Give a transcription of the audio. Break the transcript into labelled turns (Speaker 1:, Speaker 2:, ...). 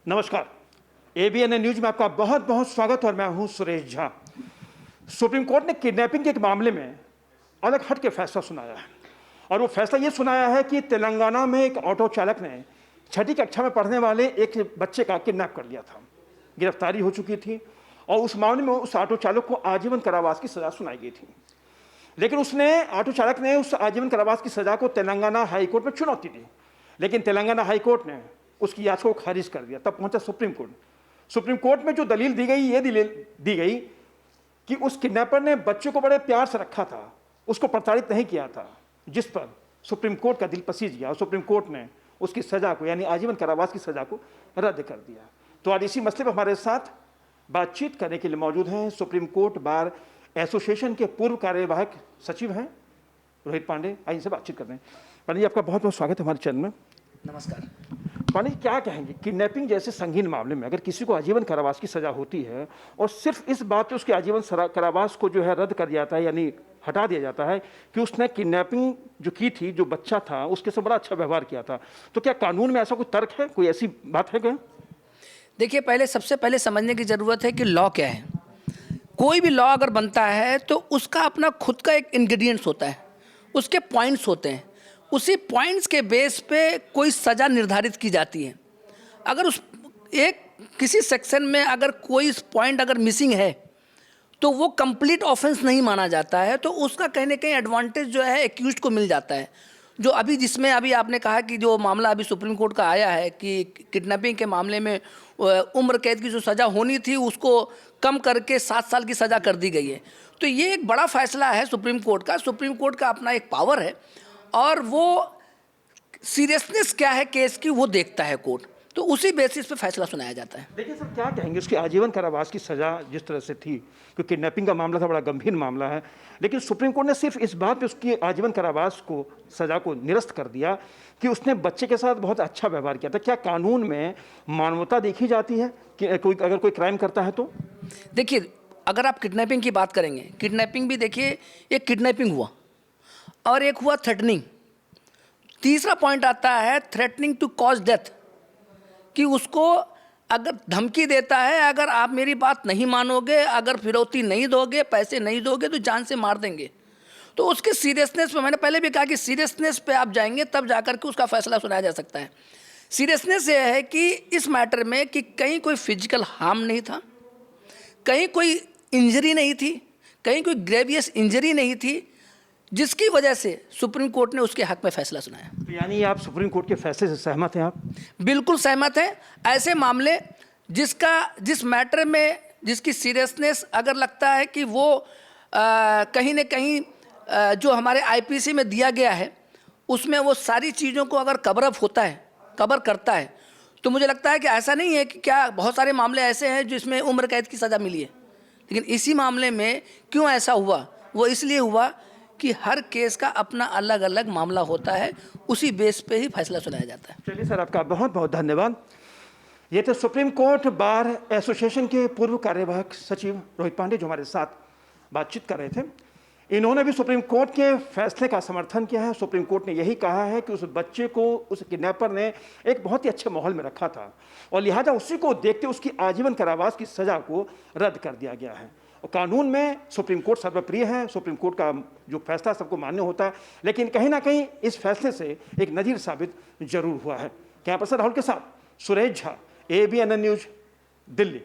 Speaker 1: नमस्कार। ABN news में आपका बहुत बहुत स्वागत और मैं हूं सुरेश झा। सुप्रीम कोर्ट ने किडनैपिंग के एक मामले में अलग हट के फैसला सुनाया है और वो फैसला ये सुनाया है कि तेलंगाना में एक ऑटो चालक ने 6ठी कक्षा में पढ़ने वाले एक बच्चे का किडनैप कर लिया था। गिरफ्तारी हो चुकी थी और उस मामले में उस ऑटो चालक को आजीवन कारावास की सजा सुनाई गई थी, लेकिन ऑटो चालक ने उस आजीवन कारावास की सजा को तेलंगाना हाईकोर्ट में चुनौती दी, लेकिन तेलंगाना हाईकोर्ट ने उसकी याचिका को खारिज कर दिया। तब पहुंचा सुप्रीम कोर्ट। सुप्रीम कोर्ट में जो दलील दी गई, ये दी गई कि उस किडनैपर ने बच्चे को बड़े प्यार से रखा था, उसको प्रताड़ित नहीं किया था, जिस पर सुप्रीम कोर्ट का दिल पसीज गया और सुप्रीम कोर्ट ने उसकी सजा को यानी आजीवन कारावास की सजा को रद्द कर दिया। तो आज इसी मसले पर हमारे साथ बातचीत करने के लिए मौजूद हैं सुप्रीम कोर्ट बार एसोसिएशन के पूर्व कार्यवाहक सचिव हैं रोहित पांडे। आइए इनसे बातचीत करते हैं। पांडे जी, आपका बहुत बहुत स्वागत है हमारे चैनल में।
Speaker 2: नमस्कार।
Speaker 1: पांडे जी, क्या कहेंगे किडनैपिंग जैसे संगीन मामले में अगर किसी को आजीवन कारावास की सजा होती है और सिर्फ इस बात पे उसके आजीवन कारावास को जो है रद्द कर दिया जाता है यानी हटा दिया जाता है कि उसने किडनैपिंग जो की थी, जो बच्चा था उसके से बड़ा अच्छा व्यवहार किया था, तो क्या कानून में ऐसा कोई तर्क है, कोई ऐसी बात है क्या?
Speaker 2: देखिए, सबसे पहले समझने की ज़रूरत है कि लॉ क्या है। कोई भी लॉ अगर बनता है तो उसका अपना खुद का एक इंग्रेडिएंट्स होता है, उसके पॉइंट्स होते हैं, उसी पॉइंट्स के बेस पे कोई सज़ा निर्धारित की जाती है। अगर उस किसी सेक्शन में अगर कोई पॉइंट अगर मिसिंग है तो वो कंप्लीट ऑफेंस नहीं माना जाता है, तो उसका कहीं ना कहीं एडवांटेज जो है एक्यूज्ड को मिल जाता है। जो जिसमें अभी आपने कहा कि जो मामला अभी सुप्रीम कोर्ट का आया है कि किडनैपिंग के मामले में उम्र कैद की जो सज़ा होनी थी उसको कम करके 7 साल की सज़ा कर दी गई है, तो ये एक बड़ा फैसला है सुप्रीम कोर्ट का। सुप्रीम कोर्ट का अपना एक पावर है और वो सीरियसनेस क्या है केस की वो देखता है कोर्ट, तो उसी बेसिस पे फैसला सुनाया जाता है।
Speaker 1: देखिए सर, क्या कहेंगे उसकी आजीवन कारावास की सजा जिस तरह से थी, क्योंकि किडनैपिंग का मामला था, बड़ा गंभीर मामला है, लेकिन सुप्रीम कोर्ट ने सिर्फ इस बात पे उसकी आजीवन कारावास को सजा को निरस्त कर दिया कि उसने बच्चे के साथ बहुत अच्छा व्यवहार किया था। क्या कानून में मानवता देखी जाती है कि अगर कोई क्राइम करता है तो?
Speaker 2: देखिए, अगर आप किडनैपिंग की बात करेंगे, किडनैपिंग भी देखिए, एक किडनैपिंग हुआ और एक हुआ थ्रेटनिंग। तीसरा पॉइंट आता है थ्रेटनिंग टू कॉज डेथ, कि उसको अगर धमकी देता है, अगर आप मेरी बात नहीं मानोगे, अगर फिरौती नहीं दोगे, पैसे नहीं दोगे तो जान से मार देंगे। तो उसके सीरियसनेस पे, मैंने पहले भी कहा कि सीरियसनेस पे आप जाएंगे तब जाकर के उसका फैसला सुनाया जा सकता है। सीरियसनेस ये है कि इस मैटर में कि कहीं कोई फिजिकल हार्म नहीं था, कहीं कोई इंजरी नहीं थी, कहीं कोई ग्रेवियस इंजरी नहीं थी, जिसकी वजह से सुप्रीम कोर्ट ने उसके हक में फैसला सुनाया।
Speaker 1: तो यानी आप सुप्रीम कोर्ट के फैसले से सहमत हैं? आप
Speaker 2: बिल्कुल सहमत हैं। ऐसे मामले जिस मैटर में जिसकी सीरियसनेस अगर लगता है कि वो कहीं न कहीं जो हमारे आईपीसी में दिया गया है उसमें वो सारी चीज़ों को अगर कवर करता है, तो मुझे लगता है कि ऐसा नहीं है कि क्या बहुत सारे मामले ऐसे हैं जिसमें उम्र कैद की सज़ा मिली है, लेकिन इसी मामले में क्यों ऐसा हुआ, वो इसलिए हुआ कि हर केस का अपना अलग अलग मामला होता है, उसी बेस पे ही फैसला सुनाया जाता है।
Speaker 1: चलिए सर, आपका बहुत बहुत धन्यवाद। ये थे सुप्रीम कोर्ट बार एसोसिएशन के पूर्व कार्यवाहक सचिव रोहित पांडे जो हमारे साथ बातचीत कर रहे थे। इन्होंने भी सुप्रीम कोर्ट के फैसले का समर्थन किया है। सुप्रीम कोर्ट ने यही कहा है कि उस बच्चे को उस किडनैपर ने एक बहुत ही अच्छे माहौल में रखा था और लिहाजा उसी को देखते उसकी आजीवन कारावास की सजा को रद्द कर दिया गया है। और कानून में सुप्रीम कोर्ट सर्वप्रिय है, सुप्रीम कोर्ट का जो फैसला सबको मान्य होता है, लेकिन कहीं ना कहीं इस फैसले से एक नज़ीर साबित जरूर हुआ है। कैमरा पर्सन राहुल के साथ सुरेश झा, एबीएन न्यूज, दिल्ली।